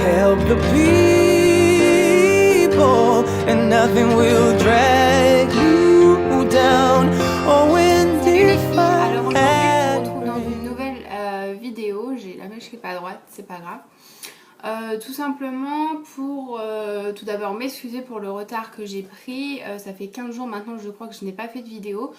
help the people, and nothing will drag you down. Oh, when Salut les filles, alors aujourd'hui had on se retrouve dans une nouvelle vidéo. J'ai la mèche qui est pas droite, c'est pas grave. Tout simplement pour tout d'abord m'excuser pour le retard que j'ai pris. Ça fait 15 jours maintenant je crois que je n'ai pas fait de vidéo.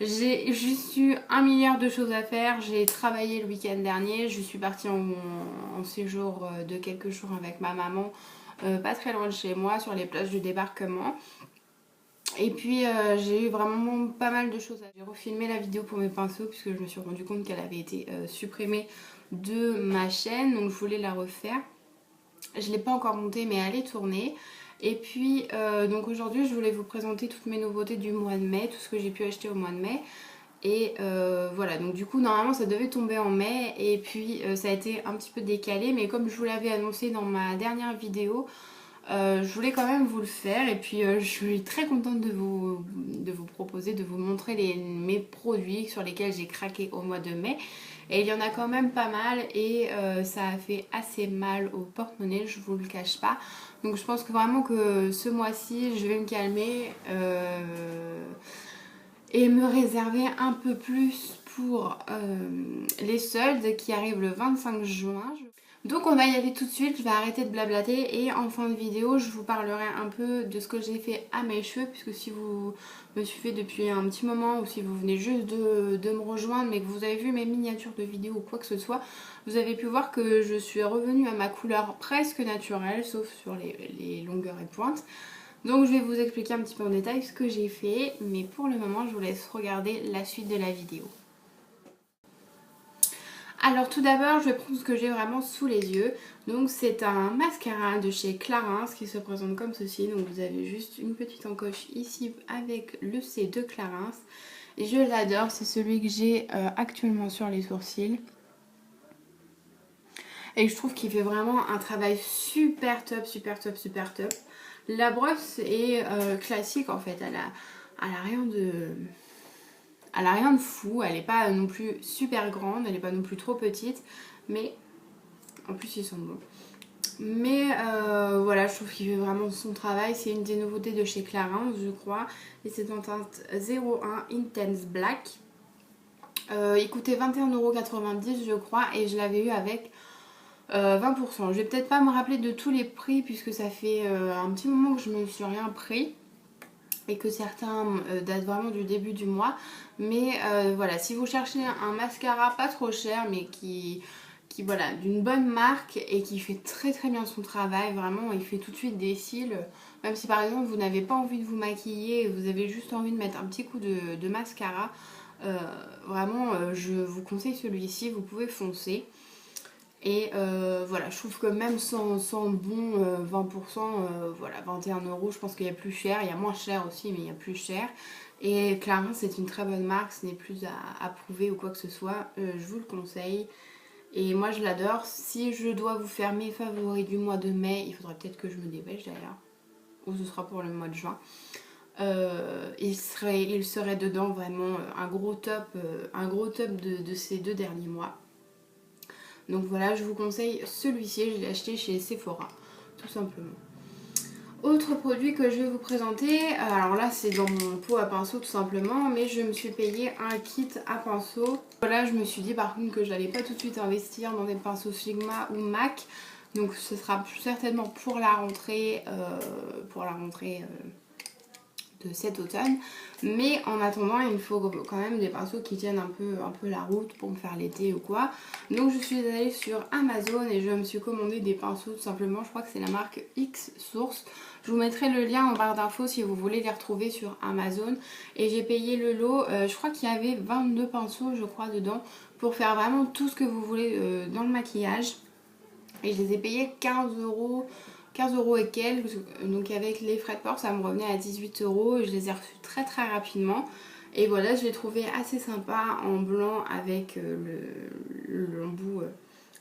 J'ai juste eu 1 milliard de choses à faire. J'ai travaillé le week-end dernier. Je suis partie en séjour de quelques jours avec ma maman, pas très loin de chez moi, sur les plages du débarquement. Et puis j'ai eu vraiment pas mal de choses à faire. J'ai refilmé la vidéo pour mes pinceaux puisque je me suis rendu compte qu'elle avait été supprimée de ma chaîne. Donc je voulais la refaire. Je ne l'ai pas encore montée mais elle est tournée. Et puis donc aujourd'hui je voulais vous présenter toutes mes nouveautés du mois de mai, tout ce que j'ai pu acheter au mois de mai. Et voilà, donc du coup normalement ça devait tomber en mai et puis ça a été un petit peu décalé, mais comme je vous l'avais annoncé dans ma dernière vidéo, je voulais quand même vous le faire. Et puis je suis très contente de vous proposer, de vous montrer mes produits sur lesquels j'ai craqué au mois de mai. Et il y en a quand même pas mal et ça a fait assez mal au porte-monnaie, je vous le cache pas. Donc je pense que vraiment que ce mois-ci je vais me calmer et me réserver un peu plus pour les soldes qui arrivent le 25 juin. Donc on va y aller tout de suite, je vais arrêter de blablater et en fin de vidéo je vous parlerai un peu de ce que j'ai fait à mes cheveux, puisque si vous me suivez depuis un petit moment ou si vous venez juste de me rejoindre mais que vous avez vu mes miniatures de vidéos ou quoi que ce soit, vous avez pu voir que je suis revenue à ma couleur presque naturelle, sauf sur les longueurs et pointes. Donc je vais vous expliquer un petit peu en détail ce que j'ai fait, mais pour le moment je vous laisse regarder la suite de la vidéo. Alors tout d'abord je vais prendre ce que j'ai vraiment sous les yeux. Donc c'est un mascara de chez Clarins qui se présente comme ceci. Donc vous avez juste une petite encoche ici avec le C de Clarins. Et je l'adore, c'est celui que j'ai actuellement sur les sourcils. Et je trouve qu'il fait vraiment un travail super top, super top, super top. La brosse est classique en fait, elle a rien de... Elle a rien de fou, elle n'est pas non plus super grande, elle n'est pas non plus trop petite, mais en plus ils sont bons. Mais voilà, je trouve qu'il fait vraiment son travail. C'est une des nouveautés de chez Clarins, je crois, et c'est en teinte 01 Intense Black. Il coûtait 21,90 € je crois, et je l'avais eu avec 20%. Je vais peut-être pas me rappeler de tous les prix puisque ça fait un petit moment que je me suis rien pris et que certains datent vraiment du début du mois. Mais voilà, si vous cherchez un mascara pas trop cher mais qui voilà, d'une bonne marque et qui fait très très bien son travail, vraiment il fait tout de suite des cils. Même si par exemple vous n'avez pas envie de vous maquiller et vous avez juste envie de mettre un petit coup de mascara, vraiment je vous conseille celui-ci, vous pouvez foncer. Et voilà, je trouve que même sans bon 20%, voilà, 21 €, je pense qu'il y a plus cher. Il y a moins cher aussi, mais il y a plus cher. Et Clarins, c'est une très bonne marque, ce n'est plus à prouver ou quoi que ce soit. Je vous le conseille. Et moi, je l'adore. Si je dois vous faire mes favoris du mois de mai, il faudrait peut-être que je me dépêche d'ailleurs. Ou ce sera pour le mois de juin. Il serait dedans vraiment un gros top de ces 2 derniers mois. Donc voilà, je vous conseille celui-ci, je l'ai acheté chez Sephora, tout simplement. Autre produit que je vais vous présenter, alors là c'est dans mon pot à pinceau tout simplement, mais je me suis payé un kit à pinceau. Voilà, je me suis dit par contre que je n'allais pas tout de suite investir dans des pinceaux Sigma ou MAC, donc ce sera certainement pour la rentrée, de cet automne. Mais en attendant, il me faut quand même des pinceaux qui tiennent un peu la route pour me faire l'été ou quoi. Donc je suis allée sur Amazon et je me suis commandé des pinceaux tout simplement. Je crois que c'est la marque X Source. Je vous mettrai le lien en barre d'infos si vous voulez les retrouver sur Amazon. Et j'ai payé le lot, je crois qu'il y avait 22 pinceaux je crois dedans pour faire vraiment tout ce que vous voulez dans le maquillage. Et je les ai payés 15 € et quelques, donc avec les frais de port ça me revenait à 18 € et je les ai reçus très très rapidement. Et voilà, je l'ai trouvé assez sympa en blanc avec l'embout,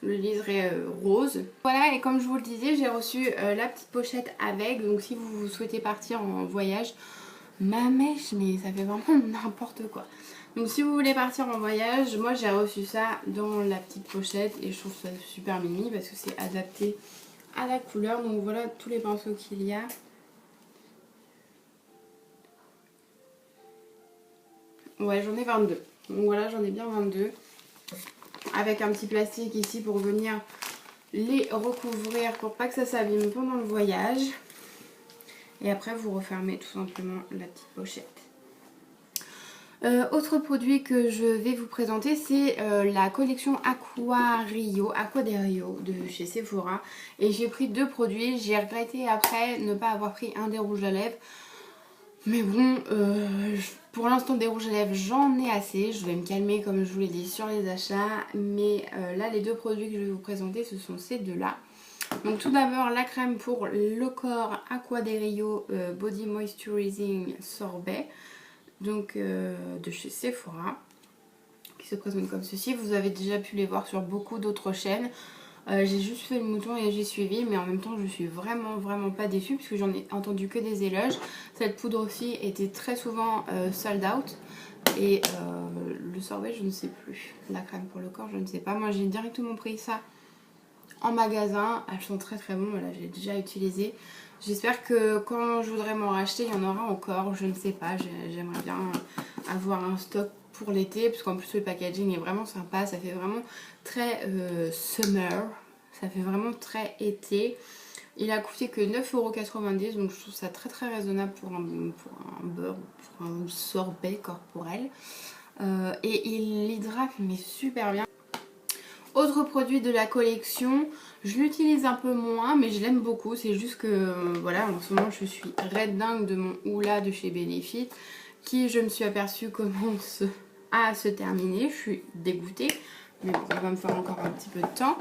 le liseré rose. Voilà, et comme je vous le disais, j'ai reçu la petite pochette avec, donc si vous souhaitez partir en voyage, ma mèche, mais ça fait vraiment n'importe quoi. Donc si vous voulez partir en voyage, moi j'ai reçu ça dans la petite pochette et je trouve ça super mimi parce que c'est adapté à la couleur. Donc voilà tous les pinceaux qu'il y a. Ouais, j'en ai 22. Donc voilà, j'en ai bien 22. Avec un petit plastique ici pour venir les recouvrir pour pas que ça s'abîme pendant le voyage. Et après, vous refermez tout simplement la petite pochette. Autre produit que je vais vous présenter, c'est la collection Aqua des Rio de chez Sephora. Et j'ai pris 2 produits. J'ai regretté après ne pas avoir pris un des rouges à lèvres. Mais bon, pour l'instant des rouges à lèvres j'en ai assez. Je vais me calmer comme je vous l'ai dit sur les achats. Mais là les 2 produits que je vais vous présenter, ce sont ces 2-là. Donc tout d'abord la crème pour le corps Aqua des Rio Body Moisturizing Sorbet. Donc de chez Sephora. Qui se présente comme ceci. Vous avez déjà pu les voir sur beaucoup d'autres chaînes. J'ai juste fait le mouton et j'ai suivi, mais en même temps je suis vraiment pas déçue puisque j'en ai entendu que des éloges. Cette poudre aussi était très souvent sold out. Et le sorbet je ne sais plus. La crème pour le corps je ne sais pas. Moi j'ai directement pris ça en magasin. Elles sont très bonnes, voilà, j'ai déjà utilisé. J'espère que quand je voudrais m'en racheter il y en aura encore, je ne sais pas. J'aimerais bien avoir un stock pour l'été, parce qu'en plus le packaging est vraiment sympa, ça fait vraiment très summer, ça fait vraiment très été. Il a coûté que 9,90 €, donc je trouve ça très raisonnable pour un beurre, pour un sorbet corporel. Et il hydrate mais super bien. Autre produit de la collection, je l'utilise un peu moins mais je l'aime beaucoup, c'est juste que voilà, en ce moment je suis red dingue de mon Hoola de chez Benefit, qui je me suis aperçue commence à se terminer. Je suis dégoûtée, mais bon, ça va me faire encore un petit peu de temps.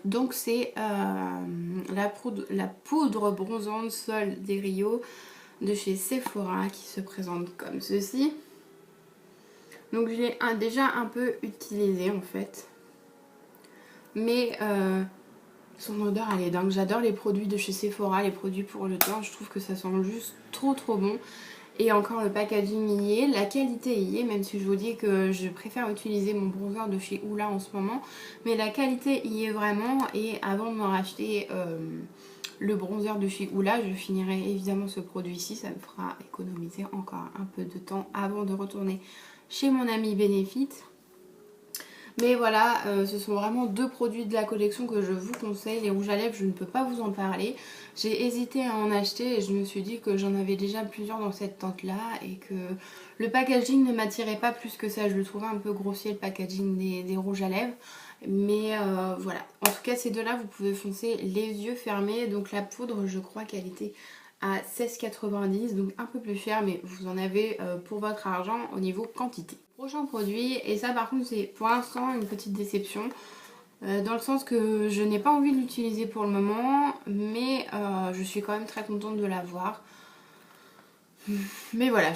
Donc c'est la poudre bronzante Sol des Rio de chez Sephora qui se présente comme ceci. Donc je l'ai déjà un peu utilisé en fait. Mais son odeur elle est dingue. J'adore les produits de chez Sephora, les produits pour le teint. Je trouve que ça sent juste trop bon. Et encore le packaging y est, la qualité y est, même si je vous dis que je préfère utiliser mon bronzer de chez Hoola en ce moment. Mais la qualité y est vraiment, et avant de m'en racheter le bronzer de chez Hoola, je finirai évidemment ce produit-ci. Ça me fera économiser encore un peu de temps avant de retourner chez mon ami Benefit. Mais voilà, ce sont vraiment 2 produits de la collection que je vous conseille. Les rouges à lèvres, je ne peux pas vous en parler. J'ai hésité à en acheter et je me suis dit que j'en avais déjà plusieurs dans cette tente-là et que le packaging ne m'attirait pas plus que ça. Je le trouvais un peu grossier, le packaging des rouges à lèvres. Mais voilà, en tout cas ces 2-là, vous pouvez foncer les yeux fermés. Donc la poudre, je crois qu'elle était à 16,90 €, donc un peu plus cher, mais vous en avez pour votre argent au niveau quantité. Prochain produit, et ça par contre c'est pour l'instant une petite déception, dans le sens que je n'ai pas envie de l'utiliser pour le moment, mais je suis quand même très contente de l'avoir. Mais voilà,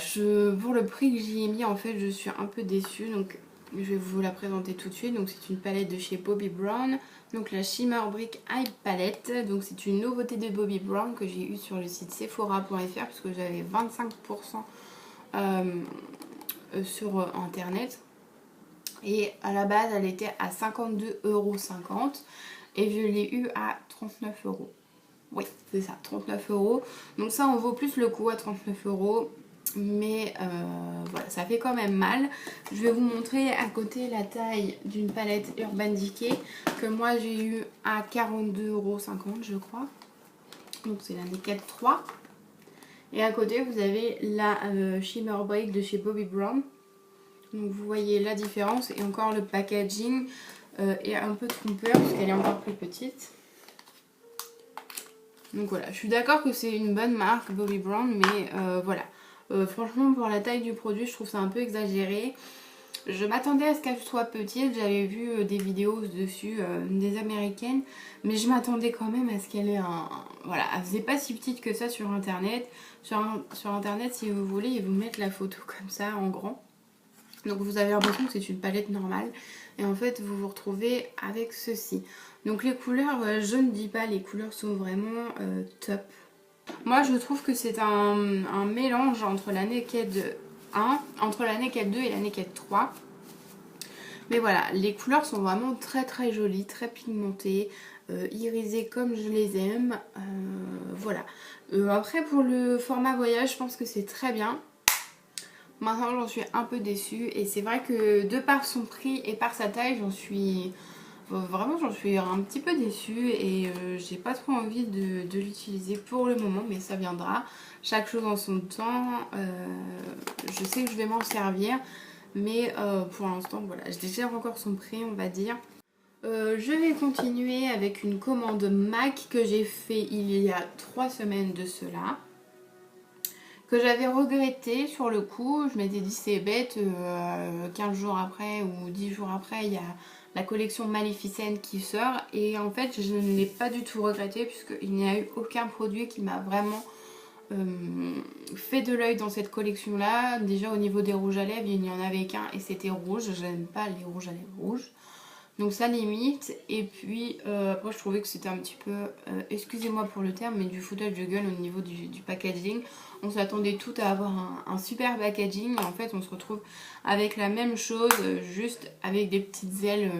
pour le prix que j'y ai mis, en fait je suis un peu déçue, donc je vais vous la présenter tout de suite. Donc c'est une palette de chez Bobbi Brown, donc la Shimmer Brick Eye Palette. Donc c'est une nouveauté de Bobbi Brown que j'ai eue sur le site sephora.fr parce que j'avais 25% sur internet. Et à la base elle était à 52,50 € et je l'ai eu à 39 €. Oui, c'est ça, 39 €. Donc ça en vaut plus le coup à 39 €. Mais voilà, ça fait quand même mal. Je vais vous montrer à côté la taille d'une palette Urban Decay que moi j'ai eu à 42,50 € je crois. Donc c'est la Naked 3. Et à côté vous avez la Shimmer Brick de chez Bobbi Brown. Donc vous voyez la différence, et encore le packaging est un peu trompeur parce qu'elle est encore plus petite. Donc voilà, je suis d'accord que c'est une bonne marque Bobbi Brown, mais voilà. Franchement pour la taille du produit je trouve ça un peu exagéré. Je m'attendais à ce qu'elle soit petite, j'avais vu des vidéos dessus, des américaines, mais je m'attendais quand même à ce qu'elle ait un... Voilà, elle faisait pas si petite que ça sur internet. Sur internet si vous voulez ils vous mettent la photo comme ça en grand. Donc vous avez l'impression que c'est une palette normale et en fait vous vous retrouvez avec ceci. Donc les couleurs, je ne dis pas, les couleurs sont vraiment top. Moi je trouve que c'est un mélange entre la Naked 1, entre la Naked 2 et la Naked 3. Mais voilà, les couleurs sont vraiment très jolies, très pigmentées. irisées comme je les aime. Voilà. Après pour le format voyage, je pense que c'est très bien. Maintenant j'en suis un peu déçue et c'est vrai que de par son prix et par sa taille, j'en suis un petit peu déçue et j'ai pas trop envie de l'utiliser pour le moment, mais ça viendra. Chaque chose en son temps. Je sais que je vais m'en servir, mais pour l'instant voilà, je dégère encore son prix, on va dire. Je vais continuer avec une commande MAC que j'ai fait il y a 3 semaines de cela, que j'avais regretté sur le coup. Je m'étais dit c'est bête, 15 jours après ou 10 jours après il y a la collection Maleficent qui sort, et en fait je ne l'ai pas du tout regretté puisqu'il n'y a eu aucun produit qui m'a vraiment fait de l'œil dans cette collection là. Déjà au niveau des rouges à lèvres il n'y en avait qu'un et c'était rouge, j'aime pas les rouges à lèvres rouges. Donc ça limite. Et puis après je trouvais que c'était un petit peu, excusez-moi pour le terme, mais du foutage de gueule au niveau du packaging. On s'attendait tout à avoir un super packaging et en fait on se retrouve avec la même chose, juste avec des petites ailes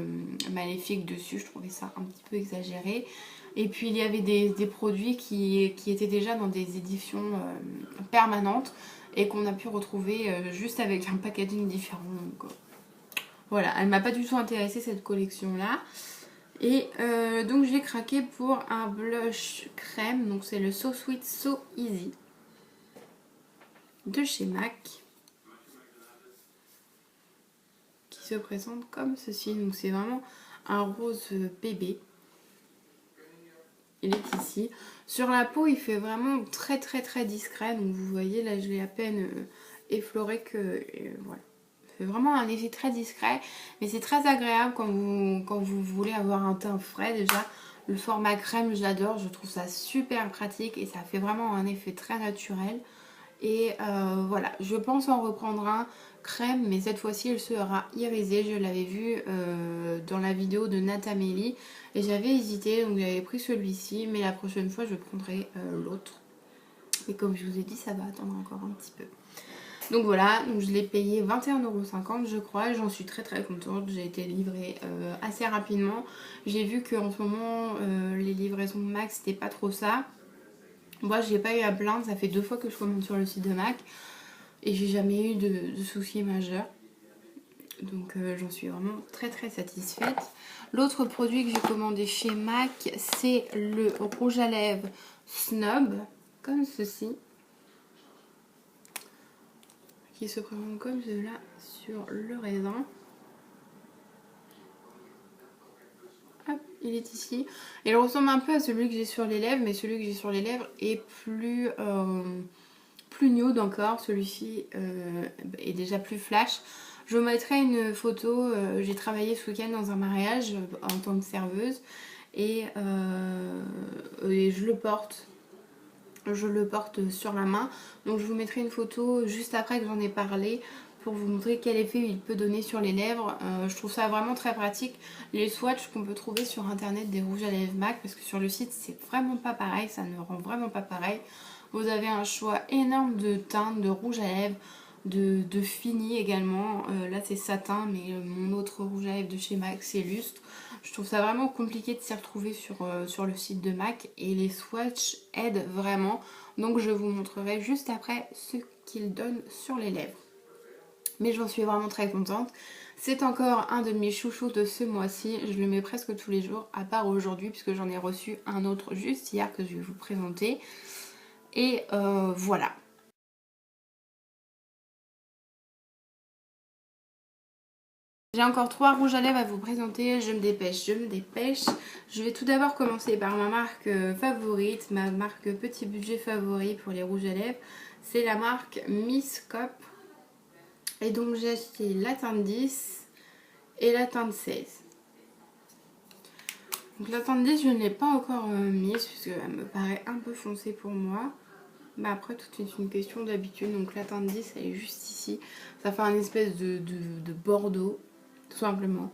maléfiques dessus. Je trouvais ça un petit peu exagéré. Et puis il y avait des produits qui étaient déjà dans des éditions permanentes et qu'on a pu retrouver juste avec un packaging différent. Donc, voilà, elle m'a pas du tout intéressée cette collection là. Et donc j'ai craqué pour un blush crème. Donc c'est le So Sweet So Easy de chez MAC, qui se présente comme ceci. Donc c'est vraiment un rose bébé. Il est ici. Sur la peau il fait vraiment très très très discret. Donc vous voyez là je l'ai à peine effleuré que voilà. C'est vraiment un effet très discret, mais c'est très agréable quand vous voulez avoir un teint frais. Déjà le format crème j'adore, je trouve ça super pratique et ça fait vraiment un effet très naturel. Et voilà, je pense en reprendre un crème, mais cette fois-ci il sera irisé. Je l'avais vu dans la vidéo de Natamélie et j'avais hésité, donc j'avais pris celui-ci, mais la prochaine fois je prendrai l'autre. Et comme je vous ai dit, ça va attendre encore un petit peu. Donc voilà, donc je l'ai payé 21,50 € je crois, j'en suis très très contente, j'ai été livrée assez rapidement. J'ai vu qu'en ce moment les livraisons MAC c'était pas trop ça. Moi j'ai pas eu à plaindre, ça fait 2 fois que je commande sur le site de MAC et j'ai jamais eu de soucis majeurs. Donc j'en suis vraiment très très satisfaite. L'autre produit que j'ai commandé chez MAC c'est le rouge à lèvres Snob, comme ceci, qui se présente comme cela sur le raisin. Hop, il est ici. Il ressemble un peu à celui que j'ai sur les lèvres, mais celui que j'ai sur les lèvres est plus nude encore. Celui-ci est déjà plus flash. Je vous mettrai une photo. J'ai travaillé ce week-end dans un mariage en tant que serveuse et je le porte. Je le porte sur la main, donc je vous mettrai une photo juste après que j'en ai parlé pour vous montrer quel effet il peut donner sur les lèvres. Je trouve ça vraiment très pratique, les swatchs qu'on peut trouver sur internet des rouges à lèvres MAC, parce que sur le site c'est vraiment pas pareil, ça ne rend vraiment pas pareil. Vous avez un choix énorme de teintes, de rouge à lèvres, de fini également. Là c'est satin, mais mon autre rouge à lèvres de chez MAC c'est lustre. Je trouve ça vraiment compliqué de s'y retrouver sur le site de MAC et les swatchs aident vraiment. Donc je vous montrerai juste après ce qu'ils donnent sur les lèvres. Mais j'en suis vraiment très contente. C'est encore un de mes chouchous de ce mois-ci. Je le mets presque tous les jours, à part aujourd'hui puisque j'en ai reçu un autre juste hier que je vais vous présenter. Et voilà. J'ai encore 3 rouges à lèvres à vous présenter, je me dépêche. Je vais tout d'abord commencer par ma marque favorite, ma marque petit budget favori pour les rouges à lèvres. C'est la marque Miss Cop. Et donc j'ai acheté la teinte 10 et la teinte 16. Donc la teinte 10 je ne l'ai pas encore mise puisqu'elle me paraît un peu foncée pour moi. Mais après tout est une question d'habitude, donc la teinte 10 elle est juste ici. Ça fait un espèce de bordeaux. Tout simplement,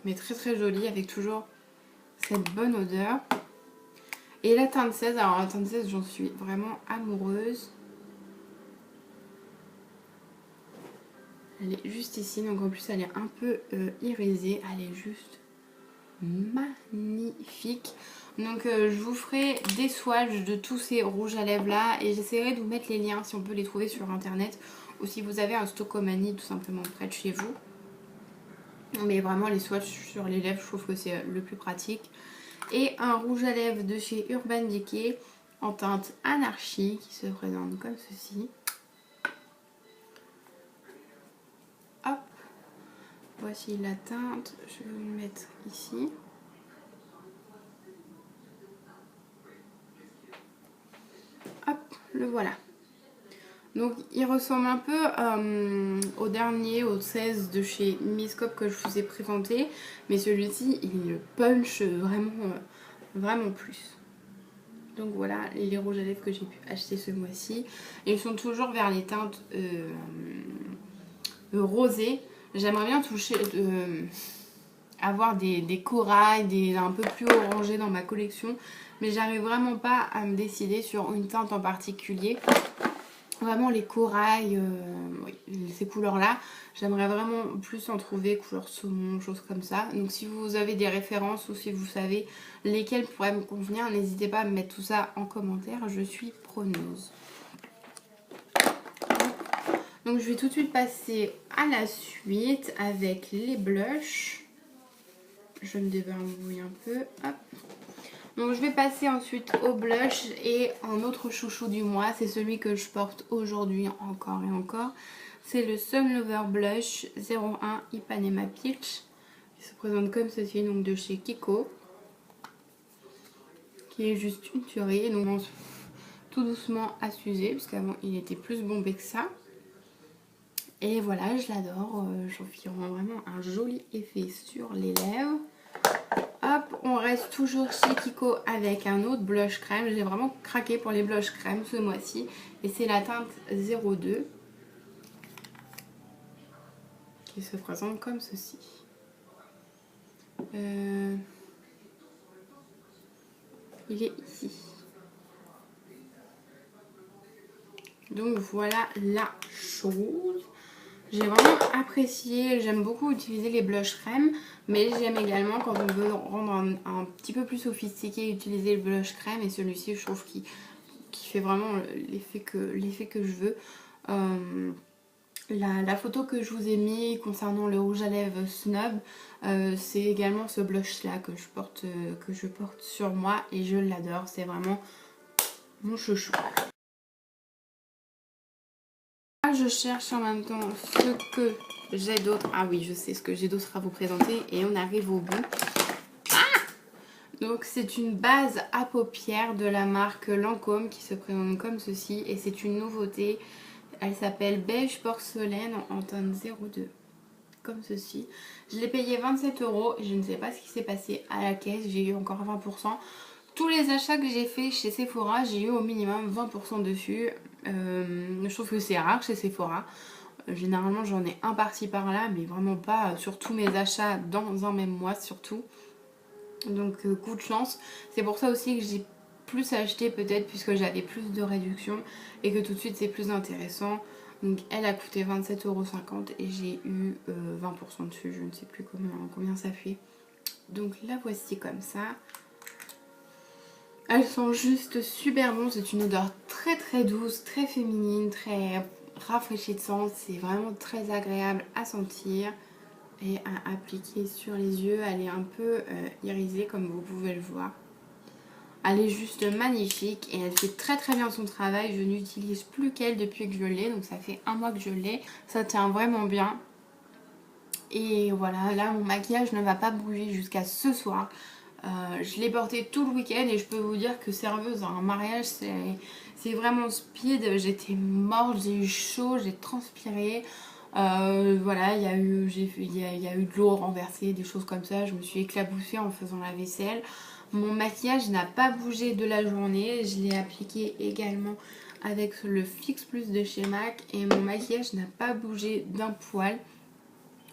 mais très très jolie avec toujours cette bonne odeur. Et la teinte 16, alors la teinte 16 j'en suis vraiment amoureuse. Elle est juste ici, donc en plus elle est un peu irisée, elle est juste magnifique. Donc je vous ferai des swatchs de tous ces rouges à lèvres là et j'essaierai de vous mettre les liens si on peut les trouver sur internet ou si vous avez un Stocomanie tout simplement près de chez vous. Mais vraiment les swatchs sur les lèvres, je trouve que c'est le plus pratique. Et un rouge à lèvres de chez Urban Decay en teinte Anarchy qui se présente comme ceci. Hop, voici la teinte, je vais vous le mettre ici. Hop, le voilà. Donc il ressemble un peu au dernier, au 16 de chez Miscope que je vous ai présenté. Mais celui-ci, il le punch vraiment plus. Donc voilà les rouges à lèvres que j'ai pu acheter ce mois-ci. Ils sont toujours vers les teintes rosées. J'aimerais bien toucher, avoir des corails, un peu plus orangés dans ma collection. Mais j'arrive vraiment pas à me décider sur une teinte en particulier. Vraiment les corails, oui, ces couleurs-là, j'aimerais vraiment plus en trouver, couleur saumon, choses comme ça. Donc si vous avez des références ou si vous savez lesquelles pourraient me convenir, n'hésitez pas à me mettre tout ça en commentaire, je suis preneuse. Donc je vais tout de suite passer à la suite avec les blushs. Je me débarbouille un peu, hop. Donc je vais passer ensuite au blush et un autre chouchou du mois, c'est celui que je porte aujourd'hui encore et encore. C'est le Sun Lover Blush 01 Ipanema Peach qui se présente comme ceci, donc de chez Kiko. Qui est juste une tuerie, donc on tout doucement à s'user parce qu'avant il était plus bombé que ça. Et voilà, je l'adore, j'en fais vraiment un joli effet sur les lèvres. Hop, on reste toujours chez Kiko avec un autre blush crème. J'ai vraiment craqué pour les blush crème ce mois-ci. Et c'est la teinte 02 qui se présente comme ceci. Il est ici. Donc voilà la chose. J'ai vraiment apprécié, j'aime beaucoup utiliser les blush crème, mais j'aime également quand on veut rendre un petit peu plus sophistiqué utiliser le blush crème, et celui-ci je trouve qu'il fait vraiment l'effet que je veux. La photo que je vous ai mis concernant le rouge à lèvres Snub, c'est également ce blush là que je porte sur moi et je l'adore, c'est vraiment mon chouchou. Je cherche en même temps ce que j'ai d'autre. Ah oui, je sais ce que j'ai d'autre à vous présenter et on arrive au bout. Donc c'est une base à paupières de la marque Lancôme qui se présente comme ceci et c'est une nouveauté. Elle s'appelle Beige Porcelaine en teinte 02. Comme ceci. Je l'ai payé 27 € et je ne sais pas ce qui s'est passé à la caisse. J'ai eu encore 20%. Tous les achats que j'ai fait chez Sephora, j'ai eu au minimum 20% dessus. Je trouve que c'est rare chez Sephora. Généralement j'en ai un par-ci par-là, mais vraiment pas sur tous mes achats dans un même mois surtout. Donc coup de chance. C'est pour ça aussi que j'ai plus acheté peut-être puisque j'avais plus de réduction et que tout de suite c'est plus intéressant. Donc elle a coûté 27,50 € et j'ai eu 20% dessus, je ne sais plus combien ça fait. Donc la voici comme ça. Elle sent juste super bon, c'est une odeur très très douce, très féminine, très rafraîchissante. C'est vraiment très agréable à sentir et à appliquer sur les yeux. Elle est un peu irisée comme vous pouvez le voir. Elle est juste magnifique et elle fait très très bien son travail. Je n'utilise plus qu'elle depuis que je l'ai, donc ça fait un mois que je l'ai. Ça tient vraiment bien. Et voilà, là mon maquillage ne va pas bouger jusqu'à ce soir. Je l'ai porté tout le week-end et je peux vous dire que serveuse à un mariage c'est vraiment speed. J'étais morte, j'ai eu chaud, j'ai transpiré. Voilà, il y a eu de l'eau renversée, des choses comme ça. Je me suis éclaboussée en faisant la vaisselle. Mon maquillage n'a pas bougé de la journée. Je l'ai appliqué également avec le Fix Plus de chez MAC et mon maquillage n'a pas bougé d'un poil.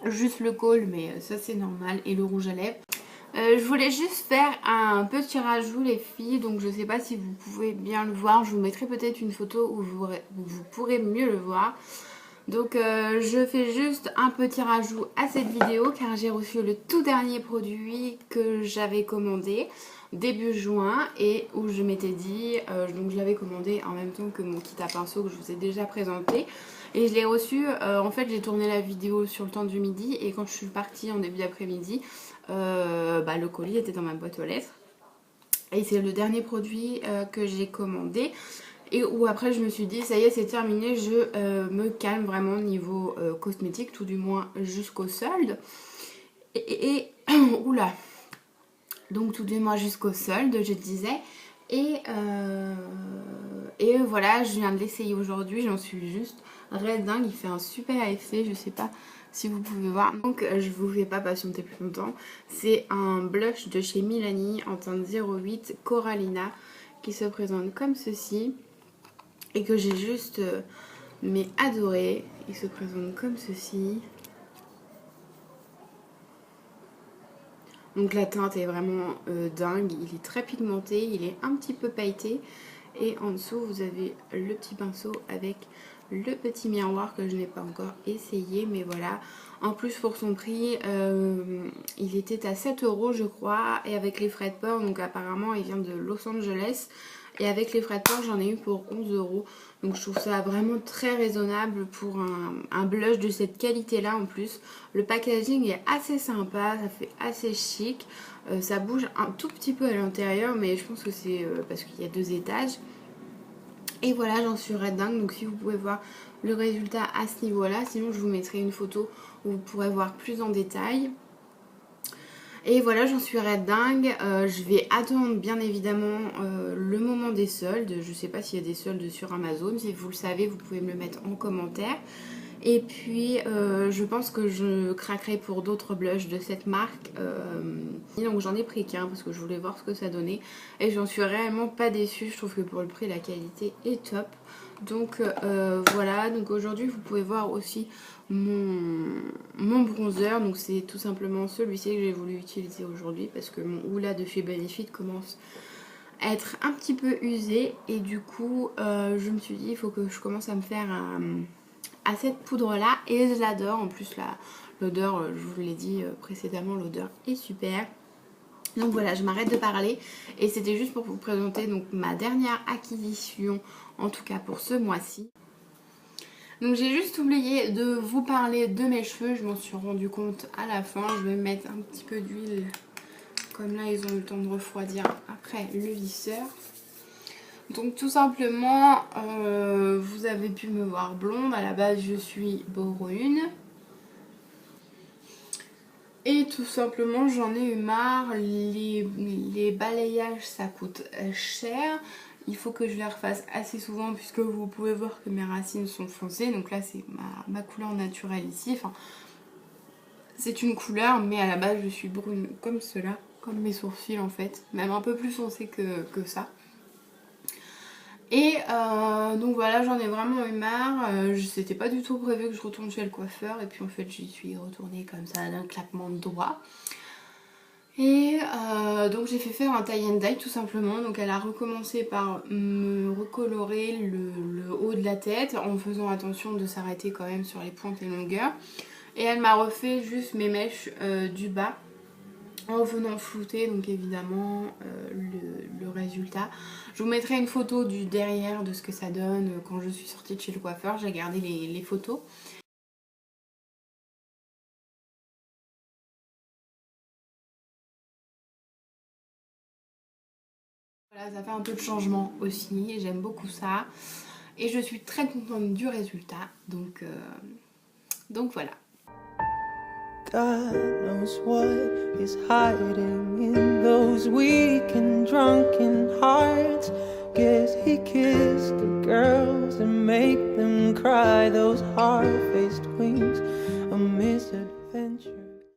Juste le col, mais ça c'est normal, et le rouge à lèvres. Je voulais juste faire un petit rajout les filles, donc je sais pas si vous pouvez bien le voir. Je vous mettrai peut-être une photo où vous pourrez mieux le voir. Donc je fais juste un petit rajout à cette vidéo car j'ai reçu le tout dernier produit que j'avais commandé début juin et où je m'étais dit, donc je l'avais commandé en même temps que mon kit à pinceau que je vous ai déjà présenté et je l'ai reçu, en fait j'ai tourné la vidéo sur le temps du midi et quand je suis partie en début d'après-midi, le colis était dans ma boîte aux lettres et c'est le dernier produit que j'ai commandé. Et où après je me suis dit ça y est c'est terminé, je me calme vraiment niveau cosmétique, tout du moins jusqu'au solde. Oula. Donc tout du moins jusqu'au solde je disais. Et voilà, je viens de l'essayer aujourd'hui, j'en suis juste red dingue, il fait un super effet, je sais pas si vous pouvez voir. Donc je vous fais pas patienter plus longtemps. C'est un blush de chez Milani en teinte 08 Corallina qui se présente comme ceci. Et que j'ai juste adoré. Il se présente comme ceci. Donc la teinte est vraiment dingue. Il est très pigmenté, il est un petit peu pailleté. Et en dessous vous avez le petit pinceau avec le petit miroir que je n'ai pas encore essayé. Mais voilà, en plus pour son prix, il était à 7 € je crois. Et avec les frais de port, donc apparemment il vient de Los Angeles. Et avec les frais de port, j'en ai eu pour 11 €. Donc je trouve ça vraiment très raisonnable pour un blush de cette qualité-là en plus. Le packaging est assez sympa, ça fait assez chic. Ça bouge un tout petit peu à l'intérieur, mais je pense que c'est parce qu'il y a 2 étages. Et voilà, j'en suis red dingue. Donc si vous pouvez voir le résultat à ce niveau-là, sinon je vous mettrai une photo où vous pourrez voir plus en détail. Et voilà, j'en suis red dingue. Je vais attendre bien évidemment le moment des soldes. Je sais pas s'il y a des soldes sur Amazon. Si vous le savez, vous pouvez me le mettre en commentaire. Et puis je pense que je craquerai pour d'autres blushs de cette marque. Donc j'en ai pris qu'un parce que je voulais voir ce que ça donnait. Et j'en suis réellement pas déçue. Je trouve que pour le prix, la qualité est top. Donc voilà, donc aujourd'hui vous pouvez voir aussi mon bronzer. Donc c'est tout simplement celui-ci que j'ai voulu utiliser aujourd'hui parce que mon Hoola de chez Benefit commence à être un petit peu usé. Et du coup je me suis dit il faut que je commence à me faire à cette poudre là. Et je l'adore, en plus l'odeur, je vous l'ai dit précédemment, l'odeur est super. Donc voilà, je m'arrête de parler et c'était juste pour vous présenter donc ma dernière acquisition, en tout cas pour ce mois-ci. Donc j'ai juste oublié de vous parler de mes cheveux, je m'en suis rendu compte à la fin. Je vais mettre un petit peu d'huile, comme là ils ont eu le temps de refroidir après le lisseur. Donc tout simplement, vous avez pu me voir blonde, à la base je suis brune. Et tout simplement j'en ai eu marre, les balayages ça coûte cher. Il faut que je les refasse assez souvent puisque vous pouvez voir que mes racines sont foncées. Donc là c'est ma couleur naturelle ici. Enfin, c'est une couleur mais à la base je suis brune comme cela, comme mes sourcils en fait. Même un peu plus foncé que ça. Et donc voilà, j'en ai vraiment eu marre. C'était pas du tout prévu que je retourne chez le coiffeur. Et puis en fait j'y suis retournée comme ça d'un claquement de doigts. Et donc j'ai fait faire un tie and dye tout simplement. Donc elle a recommencé par me recolorer le haut de la tête en faisant attention de s'arrêter quand même sur les pointes et longueurs. Et elle m'a refait juste mes mèches du bas en venant flouter donc évidemment le résultat. Je vous mettrai une photo du derrière de ce que ça donne quand je suis sortie de chez le coiffeur. J'ai gardé les photos. Voilà, ça fait un peu de changement aussi, j'aime beaucoup ça. Et je suis très contente du résultat, donc voilà. God knows what is hiding in those weak and drunken hearts. Guess he kissed the girls and make them cry. Those hard-faced queens